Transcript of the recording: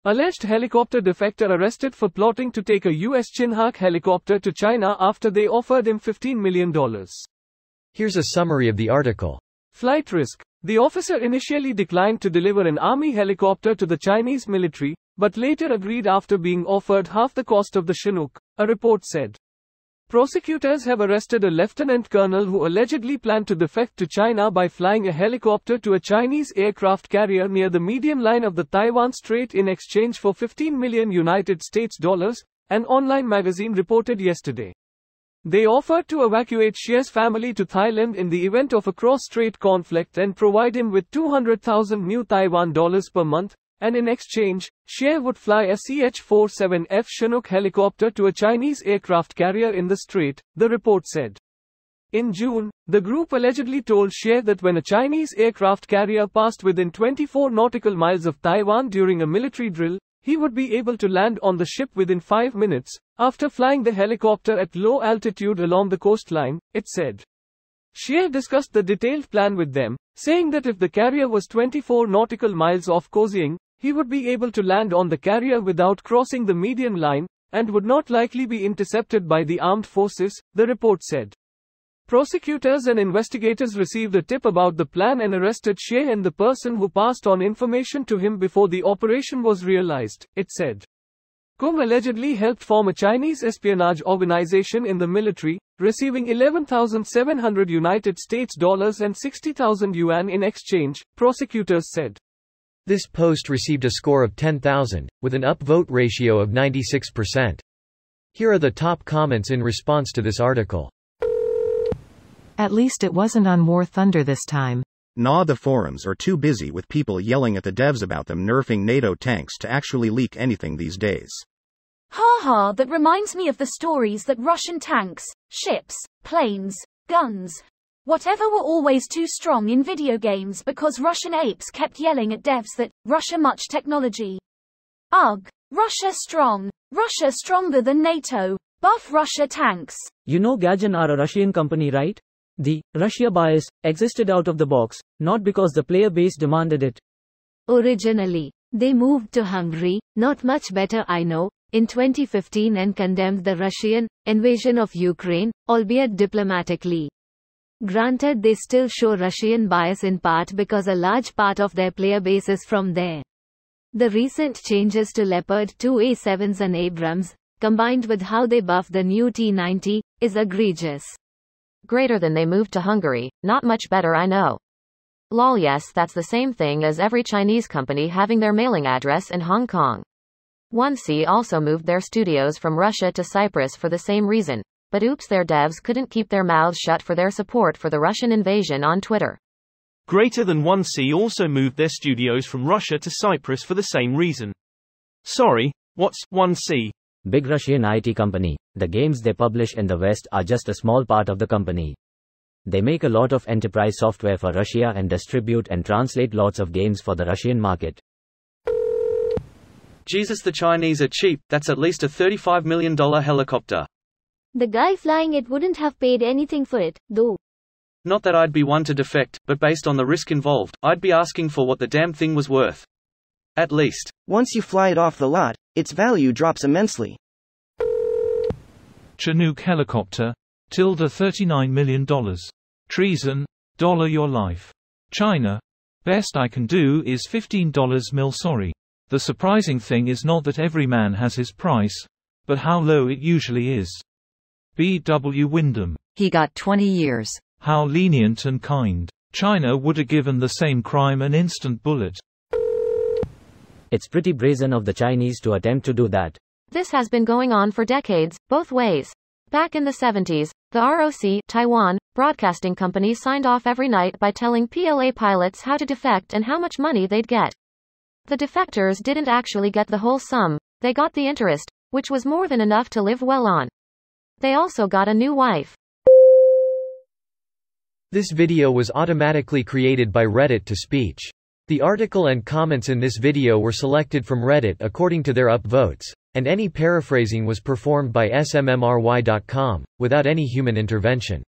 Alleged helicopter defector arrested for plotting to take a U.S. chinhock helicopter to China after they offered him $15 million. Here's a summary of the article. Flight risk. The officer initially declined to deliver an army helicopter to the Chinese military, but later agreed after being offered half the cost of the Chinook, a report said. Prosecutors have arrested a lieutenant colonel who allegedly planned to defect to China by flying a helicopter to a Chinese aircraft carrier near the median line of the Taiwan Strait in exchange for $15 million, an online magazine reported yesterday. They offered to evacuate Xia's family to Thailand in the event of a cross-strait conflict and provide him with 200,000 new Taiwan dollars per month, and in exchange, Xia would fly a CH-47F Chinook helicopter to a Chinese aircraft carrier in the strait, the report said. In June, the group allegedly told Xia that when a Chinese aircraft carrier passed within 24 nautical miles of Taiwan during a military drill, he would be able to land on the ship within 5 minutes, after flying the helicopter at low altitude along the coastline, it said. Xia discussed the detailed plan with them, saying that if the carrier was 24 nautical miles off coasting, he would be able to land on the carrier without crossing the median line, and would not likely be intercepted by the armed forces, the report said. Prosecutors and investigators received a tip about the plan and arrested Xia and the person who passed on information to him before the operation was realized, it said. Kung allegedly helped form a Chinese espionage organization in the military, receiving $11,700 and 60,000 yuan in exchange, prosecutors said. This post received a score of 10,000, with an upvote ratio of 96%. Here are the top comments in response to this article. At least it wasn't on War Thunder this time. Nah, the forums are too busy with people yelling at the devs about them nerfing NATO tanks to actually leak anything these days. Ha, that reminds me of the stories that Russian tanks, ships, planes, guns, whatever were always too strong in video games because Russian apes kept yelling at devs that, Russia much technology. Ugh, Russia stronger than NATO, buff Russia tanks. You know Gajan are a Russian company, right? The Russia bias existed out of the box, not because the player base demanded it. Originally, they moved to Hungary, not much better I know, in 2015 and condemned the Russian invasion of Ukraine, albeit diplomatically. Granted, they still show Russian bias in part because a large part of their player base is from there. The recent changes to Leopard 2A7s and Abrams, combined with how they buff the new T-90, is egregious. Greater than they moved to Hungary, not much better I know. Lol, yes, that's the same thing as every Chinese company having their mailing address in Hong Kong. 1C also moved their studios from Russia to Cyprus for the same reason, but oops, their devs couldn't keep their mouths shut for their support for the Russian invasion on Twitter. Greater than 1C also moved their studios from Russia to Cyprus for the same reason. Sorry, what's 1C? Big Russian IT company. The games they publish in the West are just a small part of the company. They make a lot of enterprise software for Russia and distribute and translate lots of games for the Russian market. Jesus, the Chinese are cheap. That's at least a $35 million helicopter. The guy flying it wouldn't have paid anything for it, though. Not that I'd be one to defect, but based on the risk involved, I'd be asking for what the damn thing was worth. At least. Once you fly it off the lot, its value drops immensely. Chinook helicopter, $39 million. Treason, your life. China. Best I can do is $15 mil. Sorry. The surprising thing is not that every man has his price, but how low it usually is. B.W. Wyndham. He got 20 years. How lenient and kind. China would have given the same crime an instant bullet. It's pretty brazen of the Chinese to attempt to do that. This has been going on for decades, both ways. Back in the 70s, the ROC, Taiwan, broadcasting company signed off every night by telling PLA pilots how to defect and how much money they'd get. The defectors didn't actually get the whole sum, they got the interest, which was more than enough to live well on. They also got a new wife. This video was automatically created by Reddit to speech. The article and comments in this video were selected from Reddit according to their upvotes, and any paraphrasing was performed by smmry.com, without any human intervention.